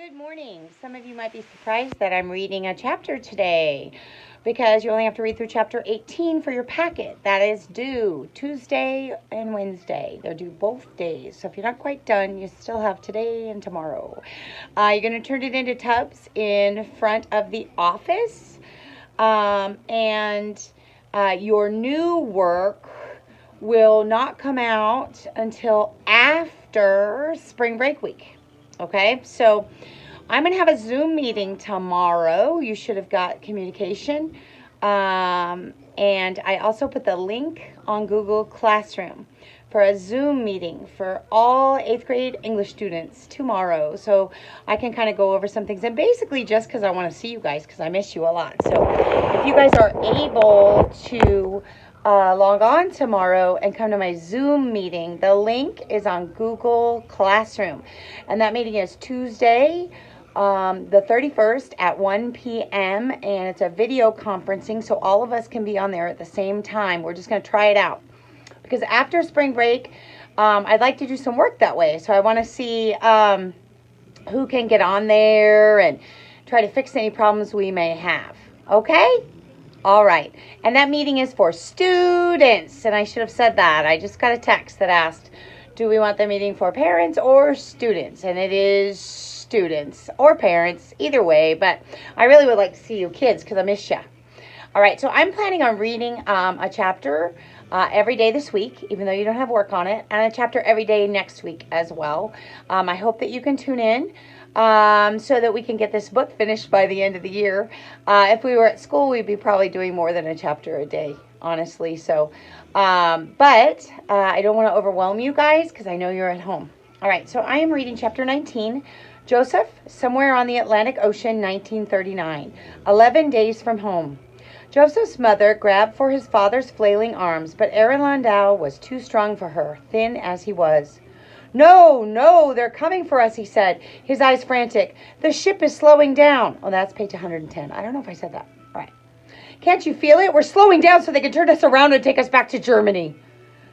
Good morning. Some of you might be surprised that I'm reading a chapter today because you only have to read through chapter 18 for your packet. That is due Tuesday and Wednesday. They're due both days. So if you're not quite done, you still have today and tomorrow. You're going to turn it into tubs in front of the office. Your new work will not come out until after spring break week. Okay, so I'm going to have a Zoom meeting tomorrow. You should have got communication. And I also put the link on Google Classroom for a Zoom meeting for all 8th grade English students tomorrow. So I can kind of go over some things. And basically just because I want to see you guys because I miss you a lot. So if you guys are able to log on tomorrow and come to my Zoom meeting. The link is on Google Classroom. And that meeting is Tuesday, the 31st at 1 p.m. And it's a video conferencing, so all of us can be on there at the same time. We're just going to try it out. Because after spring break, I'd like to do some work that way. So I want to see who can get on there and try to fix any problems we may have. Okay? All right, and that meeting is for students, and I should have said that. I just got a text that asked, do we want the meeting for parents or students? And it is students or parents, either way, but I really would like to see you kids because I miss you. All right, so I'm planning on reading a chapter every day this week, even though you don't have work on it, and a chapter every day next week as well. I hope that you can tune in. So that we can get this book finished by the end of the year. If we were at school, we'd be probably doing more than a chapter a day, honestly. So, but I don't want to overwhelm you guys because I know you're at home. All right, so I am reading chapter 19, Joseph, Somewhere on the Atlantic Ocean, 1939, 11 days from home. Joseph's mother grabbed for his father's flailing arms, but Aaron Landau was too strong for her, thin as he was. No, they're coming for us, he said, his eyes frantic. The ship is slowing down. Oh, that's page 110. I don't know if I said that. All right. Can't you feel it? We're slowing down so they can turn us around and take us back to Germany.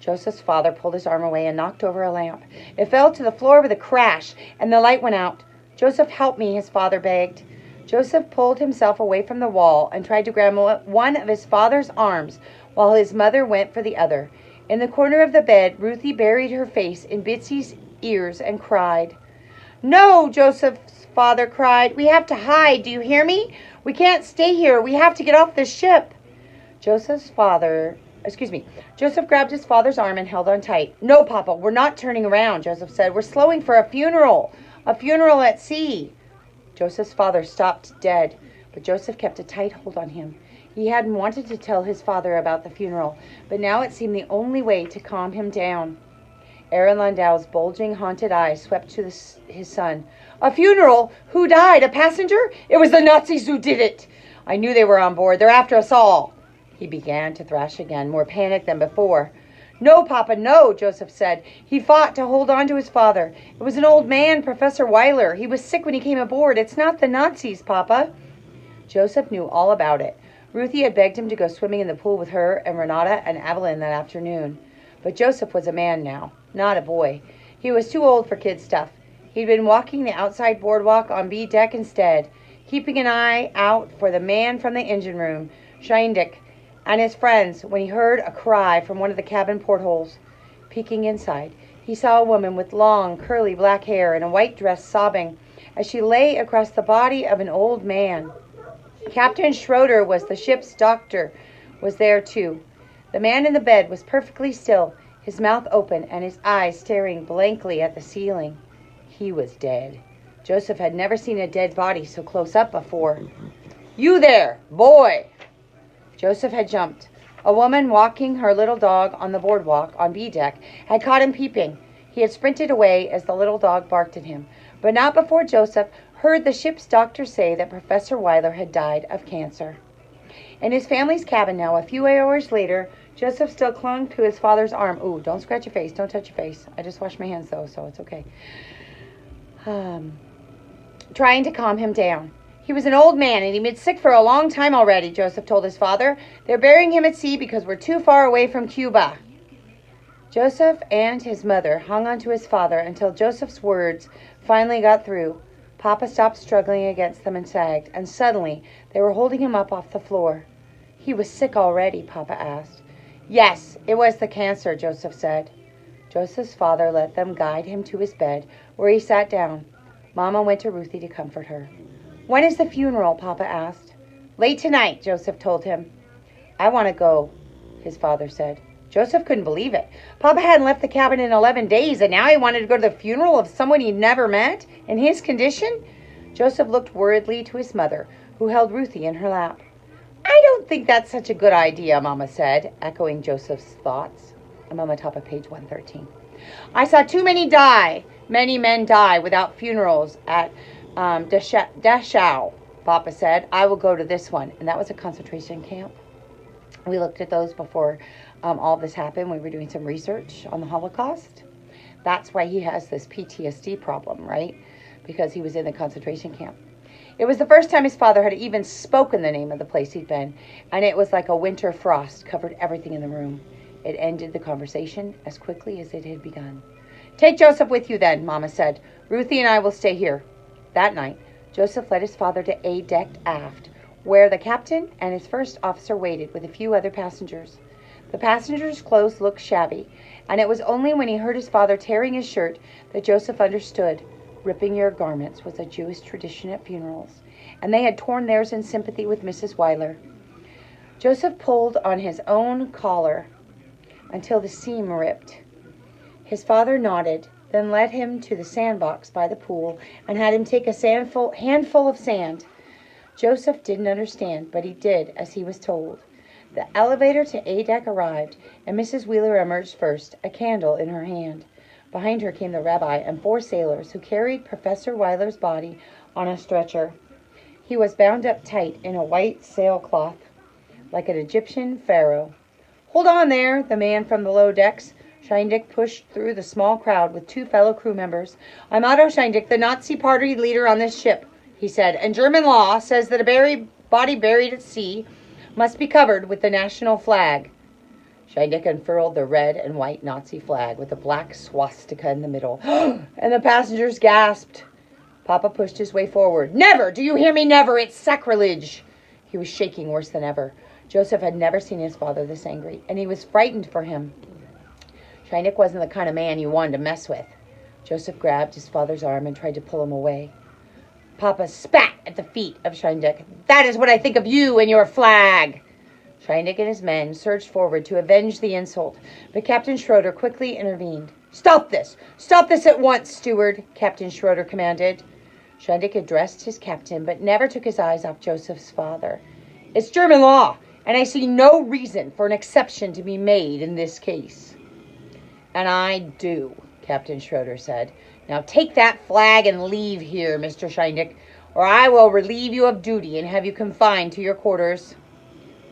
Joseph's father pulled his arm away and knocked over a lamp. It fell to the floor with a crash, and the light went out. Joseph, help me, his father begged. Joseph pulled himself away from the wall and tried to grab one of his father's arms while his mother went for the other. In the corner of the bed, Ruthie buried her face in Bitsy's ears and cried. No, Joseph's father cried. We have to hide. Do you hear me? We can't stay here. We have to get off this ship. Joseph grabbed his father's arm and held on tight. No, Papa, we're not turning around, Joseph said. We're slowing for a funeral at sea. Joseph's father stopped dead, but Joseph kept a tight hold on him. He hadn't wanted to tell his father about the funeral, but now it seemed the only way to calm him down. Aaron Landau's bulging, haunted eyes swept to his son. A funeral? Who died? A passenger? It was the Nazis who did it. I knew they were on board. They're after us all. He began to thrash again, more panicked than before. No, Papa, no, Joseph said. He fought to hold on to his father. It was an old man, Professor Weiler. He was sick when he came aboard. It's not the Nazis, Papa. Joseph knew all about it. Ruthie had begged him to go swimming in the pool with her and Renata and Evelyn that afternoon. But Joseph was a man now, not a boy. He was too old for kid stuff. He'd been walking the outside boardwalk on B deck instead, keeping an eye out for the man from the engine room, Scheindick, and his friends when he heard a cry from one of the cabin portholes. Peeking inside, he saw a woman with long, curly black hair and a white dress sobbing as she lay across the body of an old man. Captain Schroeder was the ship's doctor, was there too. The man in the bed was perfectly still, his mouth open and his eyes staring blankly at the ceiling. He was dead. Joseph had never seen a dead body so close up before. You there, boy! Joseph had jumped. A woman walking her little dog on the boardwalk on B deck had caught him peeping. He had sprinted away as the little dog barked at him, but not before Joseph heard the ship's doctor say that Professor Weiler had died of cancer. In his family's cabin now, a few hours later, Joseph still clung to his father's arm. Ooh, don't scratch your face. Don't touch your face. I just washed my hands, though, so it's okay. Trying to calm him down. He was an old man, and he'd been sick for a long time already, Joseph told his father. They're burying him at sea because we're too far away from Cuba. Joseph and his mother hung on to his father until Joseph's words finally got through. Papa stopped struggling against them and sagged, and suddenly they were holding him up off the floor. He was sick already, Papa asked. Yes, it was the cancer, Joseph said. Joseph's father let them guide him to his bed, where he sat down. Mama went to Ruthie to comfort her. When is the funeral? Papa asked. Late tonight, Joseph told him. I want to go, his father said. Joseph couldn't believe it. Papa hadn't left the cabin in 11 days, and now he wanted to go to the funeral of someone he'd never met, in his condition? Joseph looked worriedly to his mother, who held Ruthie in her lap. I don't think that's such a good idea, Mama said, echoing Joseph's thoughts. I'm on the top of page 113. I saw too many men die without funerals at Dachau, Papa said. I will go to this one. And that was a concentration camp. We looked at those before all this happened. We were doing some research on the Holocaust. That's why he has this PTSD problem, right? Because he was in the concentration camp. It was the first time his father had even spoken the name of the place he'd been, and it was like a winter frost covered everything in the room. It ended the conversation as quickly as it had begun. Take Joseph with you then, Mama said. Ruthie and I will stay here. That night, Joseph led his father to A deck aft, where the captain and his first officer waited with a few other passengers. The passengers' clothes looked shabby, and it was only when he heard his father tearing his shirt that Joseph understood. Ripping your garments was a Jewish tradition at funerals, and they had torn theirs in sympathy with Mrs. Weiler. Joseph pulled on his own collar until the seam ripped. His father nodded, then led him to the sandbox by the pool and had him take a handful of sand. Joseph didn't understand, but he did as he was told. The elevator to A deck arrived, and Mrs. Wheeler emerged first, a candle in her hand. Behind her came the rabbi and 4 sailors who carried Professor Weiler's body on a stretcher. He was bound up tight in a white sailcloth, like an Egyptian pharaoh. Hold on there, the man from the low decks. Scheindick pushed through the small crowd with 2 fellow crew members. I'm Otto Scheindick, the Nazi party leader on this ship, he said, and German law says that a body buried at sea must be covered with the national flag. Scheindick unfurled the red and white Nazi flag with a black swastika in the middle, and the passengers gasped. Papa pushed his way forward. Never! Do you hear me? Never! It's sacrilege! He was shaking worse than ever. Joseph had never seen his father this angry, and he was frightened for him. Scheindick wasn't the kind of man you wanted to mess with. Joseph grabbed his father's arm and tried to pull him away. Papa spat at the feet of Scheindick. That is what I think of you and your flag! Scheindick and his men surged forward to avenge the insult, but Captain Schroeder quickly intervened. Stop this! Stop this at once, steward, Captain Schroeder commanded. Scheindick addressed his captain, but never took his eyes off Joseph's father. It's German law, and I see no reason for an exception to be made in this case. And I do, Captain Schroeder said. Now take that flag and leave here, Mr. Scheindick, or I will relieve you of duty and have you confined to your quarters.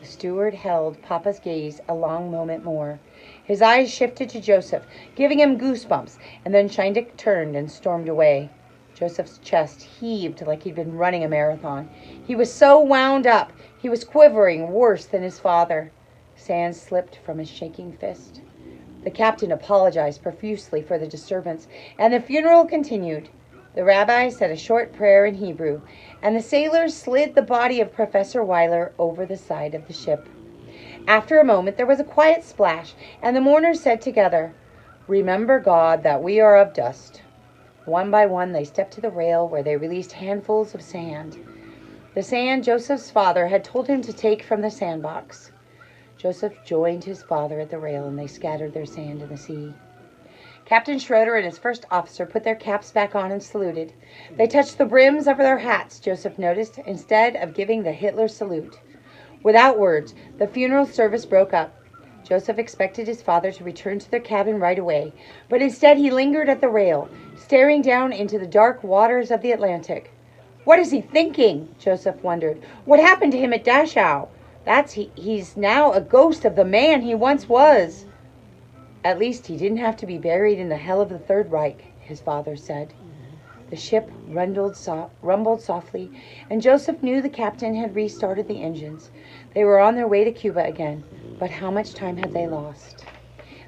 The steward held Papa's gaze a long moment more. His eyes shifted to Joseph, giving him goosebumps, and then Scheindick turned and stormed away. Joseph's chest heaved like he'd been running a marathon. He was so wound up, he was quivering worse than his father. Sand slipped from his shaking fist. The captain apologized profusely for the disturbance, and the funeral continued. The rabbi said a short prayer in Hebrew, and the sailors slid the body of Professor Weiler over the side of the ship. After a moment, there was a quiet splash, and the mourners said together, Remember, God, that we are of dust. One by one, they stepped to the rail where they released handfuls of sand. The sand Joseph's father had told him to take from the sandbox. Joseph joined his father at the rail, and they scattered their sand in the sea. Captain Schroeder and his first officer put their caps back on and saluted. They touched the brims of their hats, Joseph noticed, instead of giving the Hitler salute. Without words, the funeral service broke up. Joseph expected his father to return to their cabin right away, but instead he lingered at the rail, staring down into the dark waters of the Atlantic. What is he thinking? Joseph wondered. What happened to him at Dachau? He's now a ghost of the man he once was. At least he didn't have to be buried in the hell of the Third Reich, his father said. The ship rumbled softly, and Joseph knew the captain had restarted the engines. They were on their way to Cuba again, but how much time had they lost?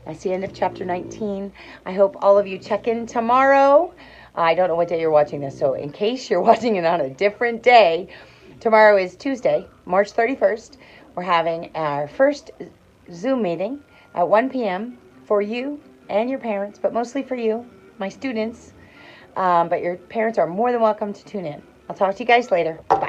That's the end of chapter 19. I hope all of you check in tomorrow. I don't know what day you're watching this, so in case you're watching it on a different day, tomorrow is Tuesday, March 31st. We're having our first Zoom meeting at 1 p.m. for you and your parents, but mostly for you, my students. But your parents are more than welcome to tune in. I'll talk to you guys later. Bye.